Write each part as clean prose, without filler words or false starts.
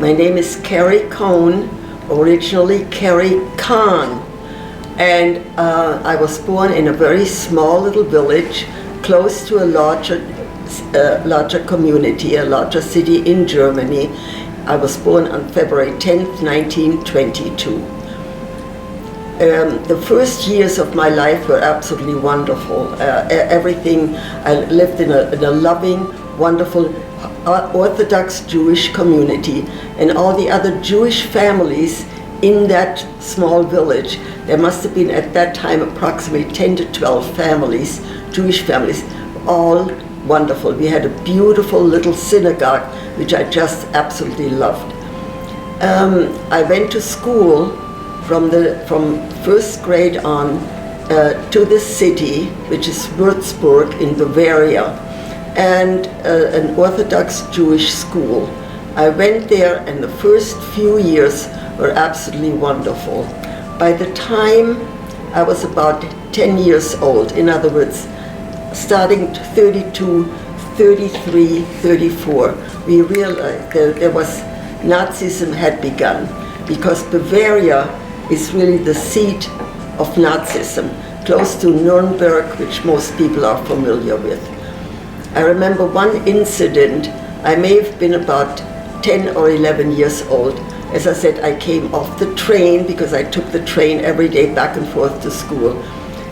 My name is Carrie Cohn, originally Carrie Cohn. And I was born in a very small little village close to a larger community, a larger city in Germany. I was born on February 10th, 1922. The first years of my life were absolutely wonderful. Everything, I lived in a loving, wonderful, Orthodox Jewish community, and all the other Jewish families in that small village. There must have been at that time approximately 10 to 12 families, Jewish families, all wonderful. We had a beautiful little synagogue, which I just absolutely loved. I went to school from first grade on to the city, which is Würzburg in Bavaria, and an Orthodox Jewish school. I went there, and the first few years were absolutely wonderful. By the time I was about 10 years old, in other words, starting 32, 33, 34, we realized there was Nazism had begun, because Bavaria is really the seat of Nazism, close to Nuremberg, which most people are familiar with. I remember one incident. I may have been about 10 or 11 years old. As I said, I came off the train, because I took the train every day back and forth to school,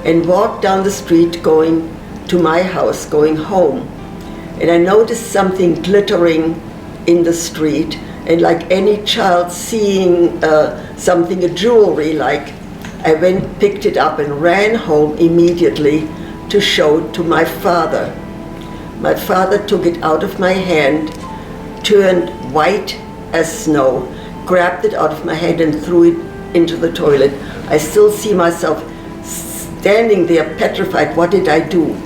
and walked down the street going to my house, going home. And I noticed something glittering in the street, and like any child seeing something, a jewelry, like, I went, picked it up and ran home immediately to show to my father. My father took it out of my hand, turned white as snow, grabbed it out of my hand and threw it into the toilet. I still see myself standing there petrified. What did I do?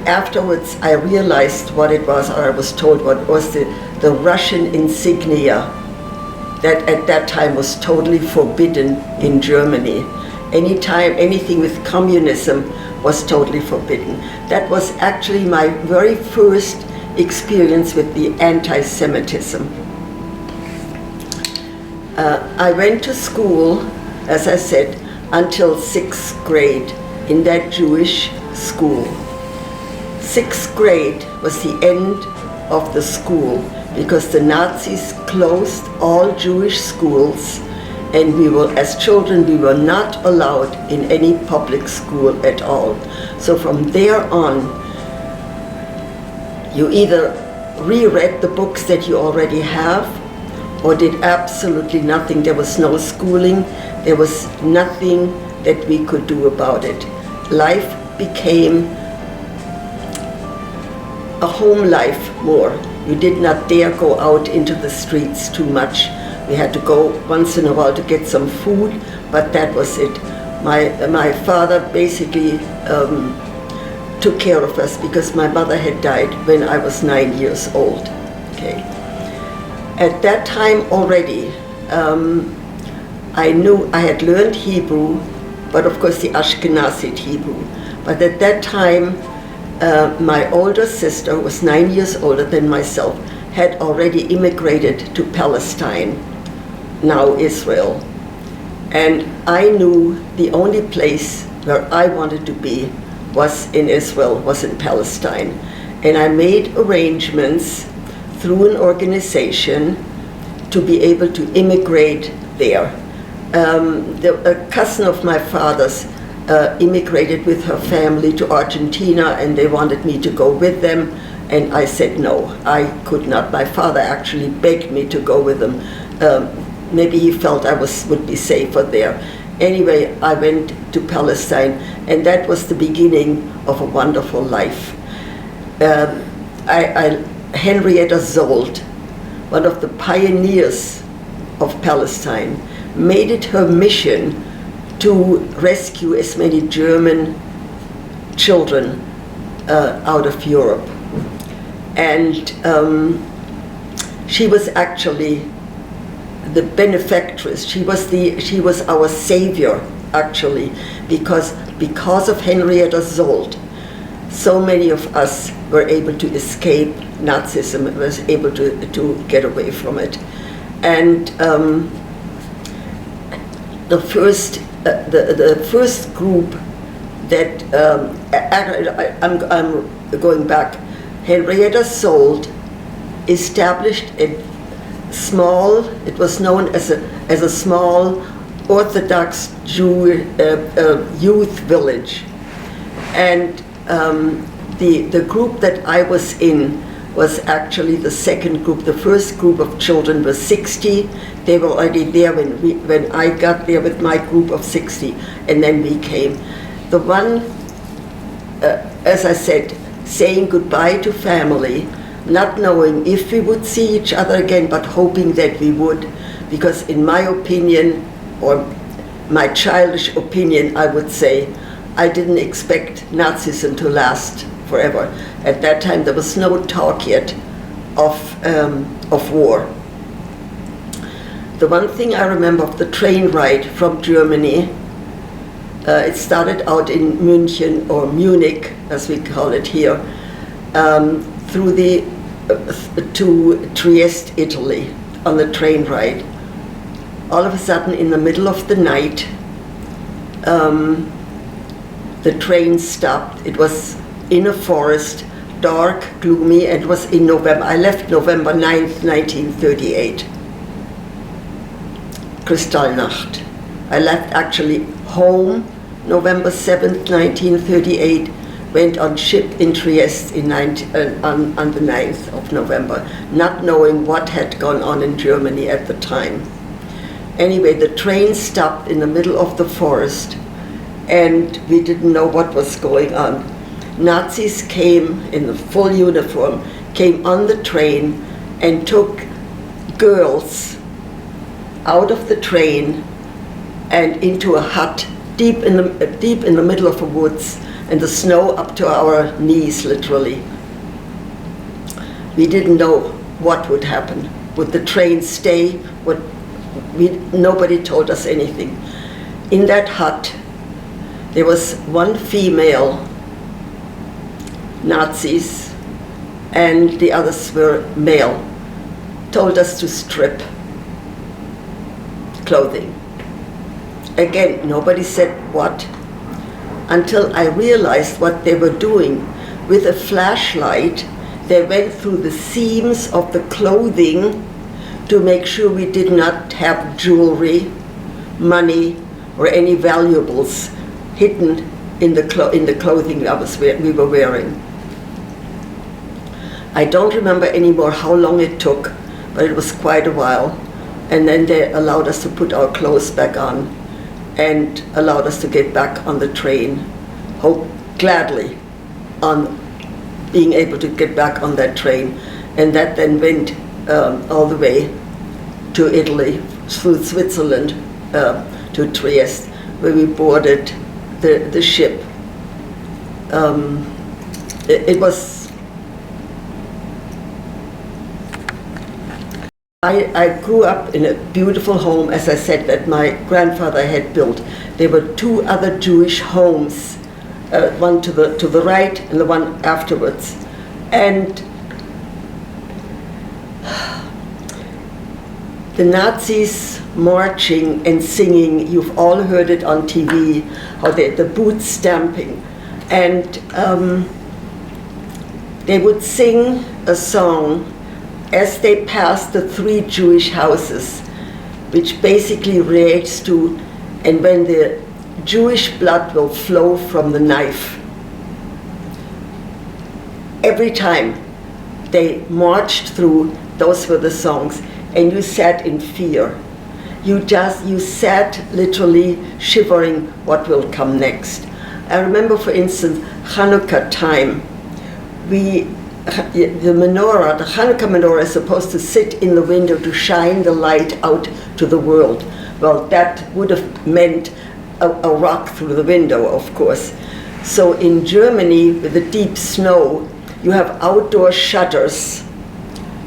Afterwards, I realized what it was, or I was told what it was, the Russian insignia that at that time was totally forbidden in Germany. Anything with communism was totally forbidden. That was actually my very first experience with the anti-Semitism. I went to school, as I said, until 6th grade in that Jewish school. 6th grade was the end of the school, because the Nazis closed all Jewish schools, and we were, as children, we were not allowed in any public school at all. So from there on, you either reread the books that you already have, or did absolutely nothing. There was no schooling. There was nothing that we could do about it. Life became a home life more. You did not dare go out into the streets too much. We had to go once in a while to get some food, but that was it. My father basically took care of us, because my mother had died when I was 9 years old. Okay. At that time already, I knew I had learned Hebrew, but of course the Ashkenazi Hebrew. But at that time, my older sister, who was 9 years older than myself, had already immigrated to Palestine, now Israel. And I knew the only place where I wanted to be was in Israel, was in Palestine. And I made arrangements through an organization to be able to immigrate there. A cousin of my father's immigrated with her family to Argentina, and they wanted me to go with them, and I said no, I could not. My father actually begged me to go with them. Maybe he felt I would be safer there. Anyway, I went to Palestine, and that was the beginning of a wonderful life. Henrietta Sold, one of the pioneers of Palestine, made it her mission to rescue as many German children out of Europe. And she was actually the benefactress. She was our savior, actually, because of Henrietta Sold, so many of us were able to escape Nazism, was able to get away from it. And the first group that I'm going back. Henrietta Sold established a small. It was known as a small Orthodox Jew youth village, and the group that I was in was actually the second group. The first group of children was 60. They were already there when I got there with my group of 60, and then we came. The one, as I said, saying goodbye to family, not knowing if we would see each other again, but hoping that we would, because in my opinion, or my childish opinion, I would say, I didn't expect Nazism to last forever. At that time, there was no talk yet of war. The one thing I remember of the train ride from Germany, it started out in München, or Munich, as we call it here, through to Trieste, Italy, on the train ride. All of a sudden, in the middle of the night, the train stopped. It was in a forest, dark, gloomy, and it was in November. I left November 9th, 1938. Kristallnacht. I left actually home November 7th, 1938, went on ship in Trieste on the 9th of November, not knowing what had gone on in Germany at the time. Anyway, the train stopped in the middle of the forest, and we didn't know what was going on. Nazis came in the full uniform, came on the train and took girls out of the train and into a hut deep in the middle of the woods, and the snow up to our knees, literally. We didn't know what would happen. Would the train stay? Nobody told us anything. In that hut, there was one female Nazis, and the others were male. Told us to strip clothing. Again, nobody said what, until I realized what they were doing. With a flashlight, they went through the seams of the clothing to make sure we did not have jewelry, money, or any valuables hidden in the clothing we were wearing. I don't remember anymore how long it took, but it was quite a while. And then they allowed us to put our clothes back on and allowed us to get back on the train, gladly on being able to get back on that train. And that then went all the way to Italy, through Switzerland, to Trieste, where we boarded the ship. It was... I grew up in a beautiful home, as I said, that my grandfather had built. There were two other Jewish homes, one to the right and the one afterwards. And the Nazis marching and singing, you've all heard it on TV, how the boot stamping. And they would sing a song as they passed the three Jewish houses, which basically relates to, and when the Jewish blood will flow from the knife. Every time they marched through, those were the songs, and you sat in fear. You sat literally shivering what will come next. I remember, for instance, Hanukkah time. The menorah, the Hanukkah menorah, is supposed to sit in the window to shine the light out to the world. Well, that would have meant a rock through the window, of course. So in Germany, with the deep snow, you have outdoor shutters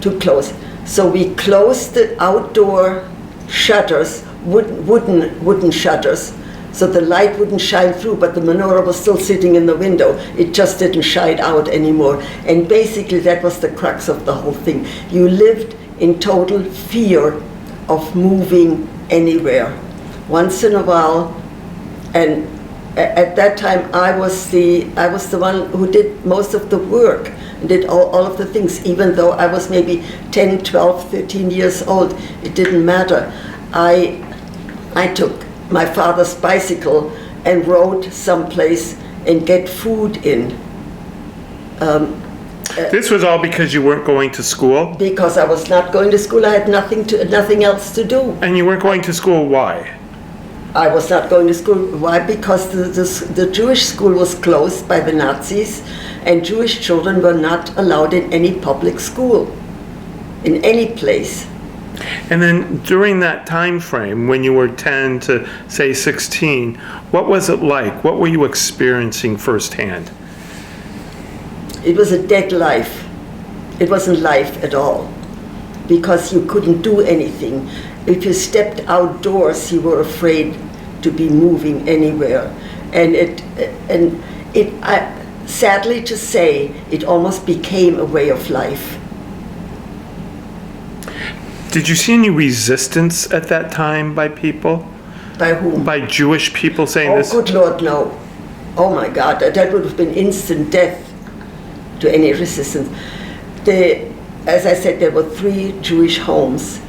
to close. So we closed the outdoor shutters, wooden shutters, so the light wouldn't shine through, but the menorah was still sitting in the window. It just didn't shine out anymore. And basically that was the crux of the whole thing. You lived in total fear of moving anywhere. Once in a while, and at that time I was the one who did most of the work and did all of the things. Even though I was maybe 10, 12, 13 years old, it didn't matter. I took my father's bicycle and rode someplace and get food in. This was all because you weren't going to school? Because I was not going to school. I had nothing else to do. And you weren't going to school, why? I was not going to school. Why? Because the Jewish school was closed by the Nazis, and Jewish children were not allowed in any public school, in any place. And then during that time frame, when you were 10 to, say, 16, what was it like? What were you experiencing firsthand? It was a dead life. It wasn't life at all, because you couldn't do anything. If you stepped outdoors, you were afraid to be moving anywhere. And sadly to say, it almost became a way of life. Did you see any resistance at that time by people? By whom? By Jewish people saying this? Oh, good Lord, no. Oh my God, that would have been instant death to any resistance. As I said, there were 3 Jewish homes.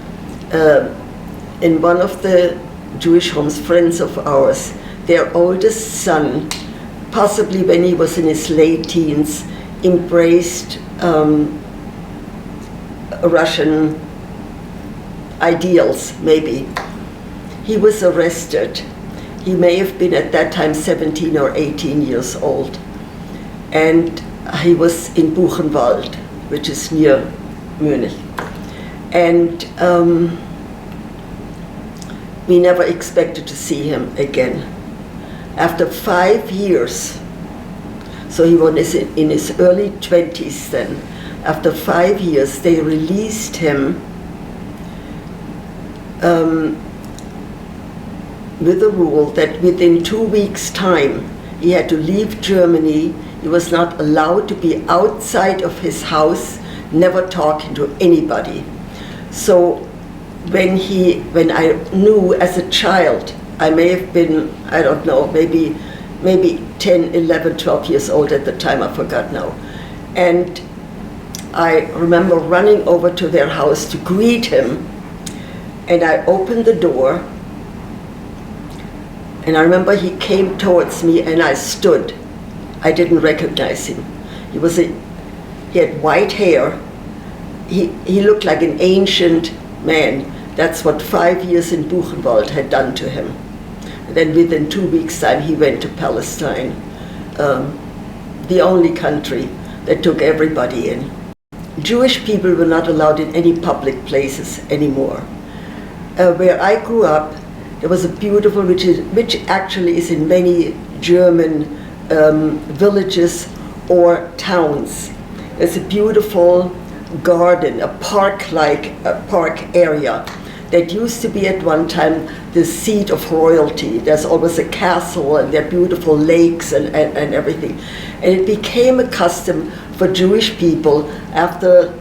In one of the Jewish homes, friends of ours, their oldest son, possibly when he was in his late teens, embraced Russian ideals, maybe. He was arrested. He may have been at that time 17 or 18 years old. And he was in Buchenwald, which is near Munich. And we never expected to see him again. After 5 years, so he was in his early 20s then, after 5 years they released him with a rule that within 2 weeks' time he had to leave Germany. He was not allowed to be outside of his house, never talking to anybody. So when I knew as a child, I may have been, I don't know, maybe 10, 11, 12 years old at the time, I forgot now. And I remember running over to their house to greet him, and I opened the door, and I remember he came towards me and I stood. I didn't recognize him. He had white hair. He looked like an ancient man. That's what 5 years in Buchenwald had done to him. And then within 2 weeks' time he went to Palestine, the only country that took everybody in. Jewish people were not allowed in any public places anymore. Where I grew up, there was a beautiful, which actually is in many German villages or towns. There's a beautiful garden, a park area that used to be at one time the seat of royalty. There's always a castle and there are beautiful lakes and everything. And it became a custom for Jewish people after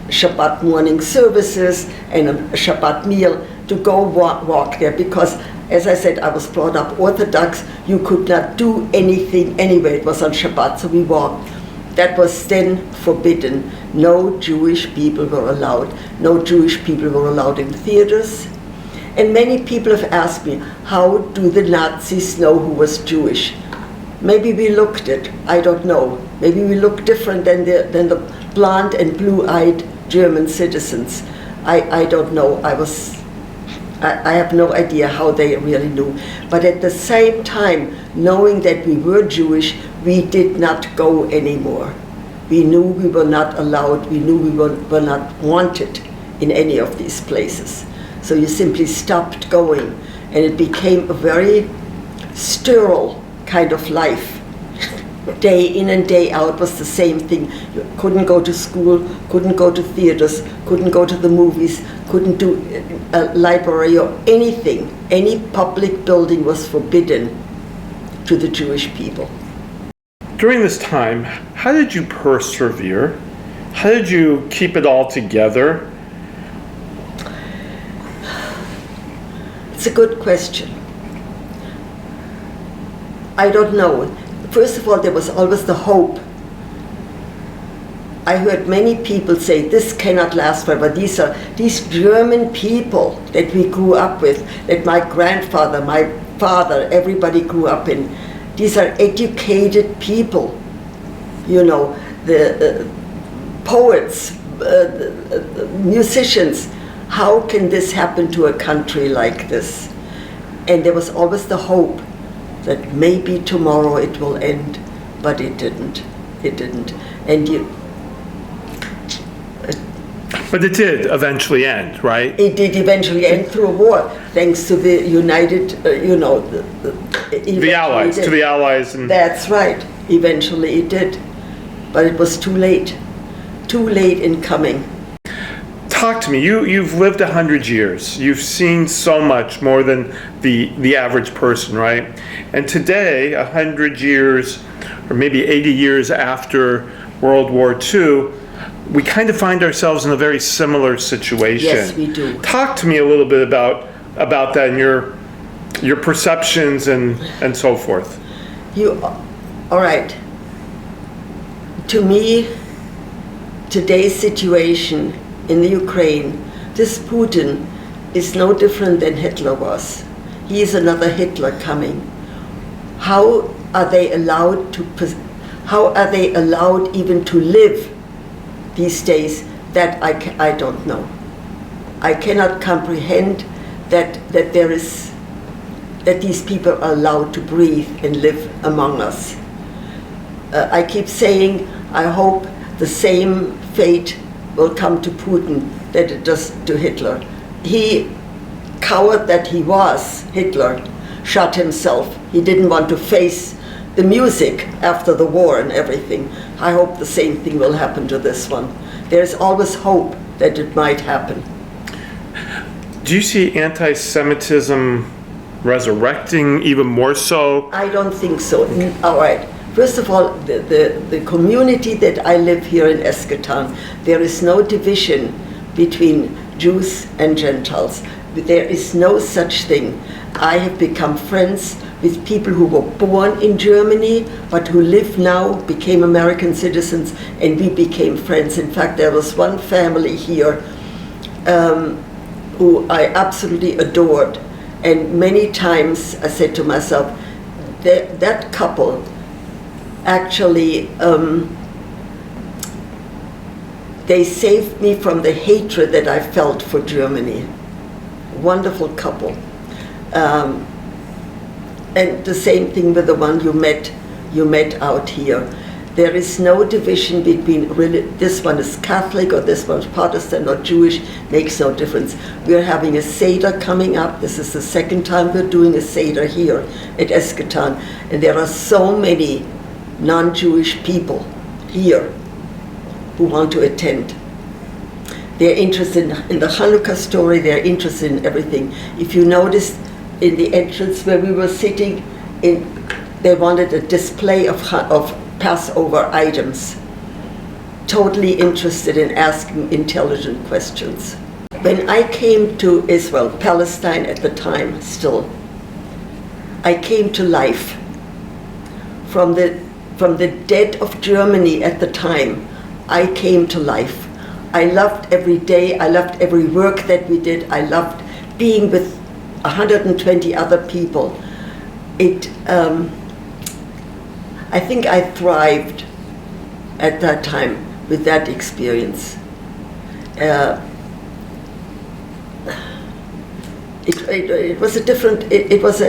Shabbat morning services and a Shabbat meal to go walk there, because as I said, I was brought up Orthodox. You could not do anything anyway. It was on Shabbat, so we walked. That was then forbidden. No Jewish people were allowed. No Jewish people were allowed in theaters. And many people have asked me, how do the Nazis know who was Jewish? Maybe we looked it, I don't know. Maybe we looked different than the blonde and blue-eyed German citizens. I don't know. I have no idea how they really knew. But at the same time, knowing that we were Jewish, we did not go anymore. We knew we were not allowed. We knew we were not wanted in any of these places. So you simply stopped going, and it became a very sterile kind of life. Day in and day out was the same thing. You couldn't go to school, couldn't go to theaters, couldn't go to the movies, couldn't do a library or anything. Any public building was forbidden to the Jewish people. During this time, how did you persevere? How did you keep it all together? It's a good question. I don't know. First of all, there was always the hope. I heard many people say, this cannot last forever. These German people that we grew up with, that my grandfather, my father, everybody grew up in. These are educated people, you know, the poets, the musicians. How can this happen to a country like this? And there was always the hope that maybe tomorrow it will end, but it didn't. It didn't. And But it did eventually end, right? it did eventually end through a war, thanks to the United, The Allies, to the Allies. And That's right. Eventually it did. But it was too late. Too late in coming. talk to me. You've lived 100 years. You've seen so much more than the average person, right? And today, 100 years, or maybe 80 years after World War II, we kind of find ourselves in a very similar situation. Yes, we do. Talk to me a little bit about that and your perceptions and so forth. All right. To me, today's situation in the Ukraine, this Putin is no different than Hitler was. He is another Hitler coming. How are they allowed even to live these days? That I don't know. I cannot comprehend that these people are allowed to breathe and live among us. I keep saying, I hope the same fate will come to Putin that it does to Hitler. He, coward that he was, Hitler, shot himself. He didn't want to face the music after the war and everything. I hope the same thing will happen to this one. There's always hope that it might happen. Do you see anti-Semitism resurrecting even more so? I don't think so. All right. First of all, the community that I live here in Eschaton, there is no division between Jews and Gentiles. There is no such thing. I have become friends with people who were born in Germany, but who live now, became American citizens, and we became friends. In fact, there was one family here who I absolutely adored. And many times I said to myself, that couple, actually, they saved me from the hatred that I felt for Germany. Wonderful couple. And the same thing with the one you met out here. There is no division between this one is Catholic or this one is Protestant or Jewish, makes no difference. We are having a Seder coming up. This is the second time we're doing a Seder here at Eschaton. And there are so many non-Jewish people here who want to attend. They're interested in the Hanukkah story, they're interested in everything. If you noticed in the entrance where we were sitting, they wanted a display of Passover items. Totally interested in asking intelligent questions. When I came to Israel, Palestine at the time still, I came to life. From the dead of Germany at the time, I came to life. I loved every day, I loved every work that we did, I loved being with 120 other people. I think I thrived at that time with that experience. It was a different, it was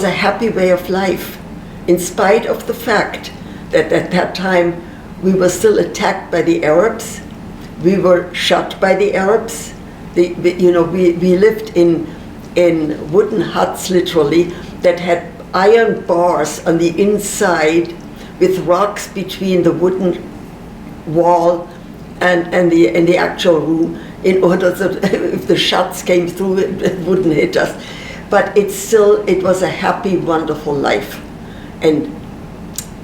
a happy way of life, in spite of the fact that at that time we were still attacked by the Arabs. We were shot by the Arabs. We lived in wooden huts, literally, that had iron bars on the inside with rocks between the wooden wall and the actual room, in order that if the shots came through, it wouldn't hit us. But it was a happy, wonderful life. And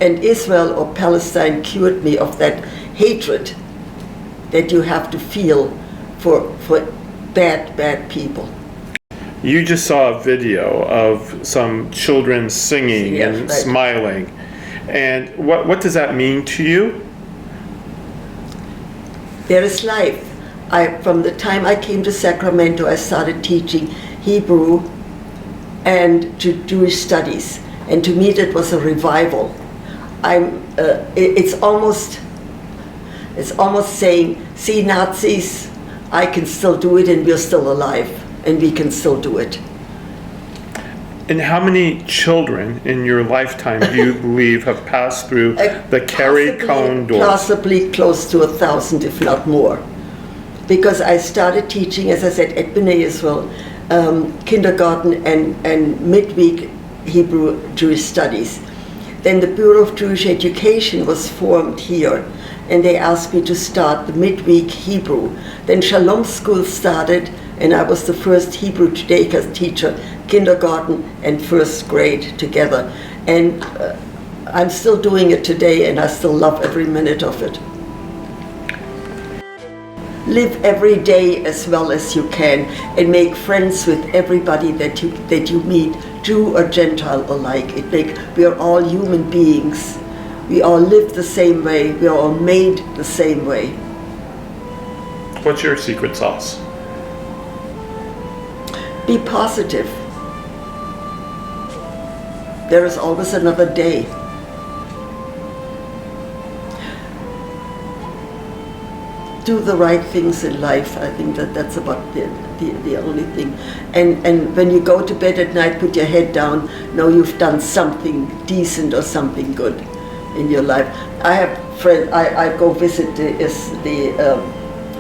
Israel or Palestine cured me of that hatred that you have to feel for bad people. You just saw a video of some children singing Yes, and right. smiling. And what does that mean to you? There is life. From the time I came to Sacramento, I started teaching Hebrew and Jewish studies. And to me, that was a revival. It's almost saying, see, Nazis, I can still do it, and we're still alive, and we can still do it. And how many children in your lifetime do you believe have passed through the Carrie Cohn doors? Possibly close to 1,000, if not more. Because I started teaching, as I said, at B'nai Israel, kindergarten and midweek Hebrew Jewish studies. Then the Bureau of Jewish Education was formed here, and they asked me to start the midweek Hebrew. Then Shalom School started, and I was the first Hebrew Judaica teacher, kindergarten and first grade together. And I'm still doing it today, and I still love every minute of it. Live every day as well as you can, and make friends with everybody that you meet, Jew or Gentile alike. We are all human beings. We all live the same way. We are all made the same way. What's your secret sauce? Be positive. There is always another day. Do the right things in life. I think that's about the only thing. And when you go to bed at night, put your head down. Know you've done something decent or something good in your life. I have friends. I go visit the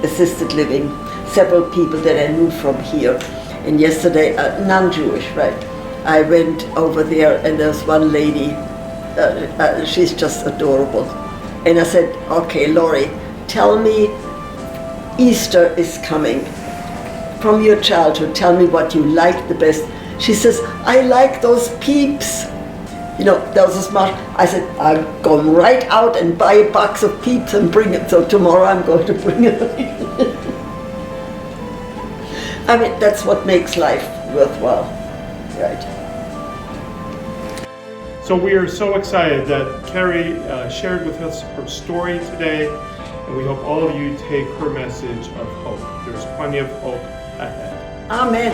assisted living. Several people that I knew from here. And yesterday, non-Jewish, right? I went over there, and there's one lady. She's just adorable. And I said, "Okay, Lori, tell me." Easter is coming. From your childhood, tell me what you like the best. She says, I like those Peeps. You know, those are smart. I said, I'm going right out and buy a box of Peeps and bring it. So tomorrow I'm going to bring it. I mean, that's what makes life worthwhile, right? So we are so excited that Carrie shared with us her story today. And we hope all of you take her message of hope. There's plenty of hope ahead. Amen.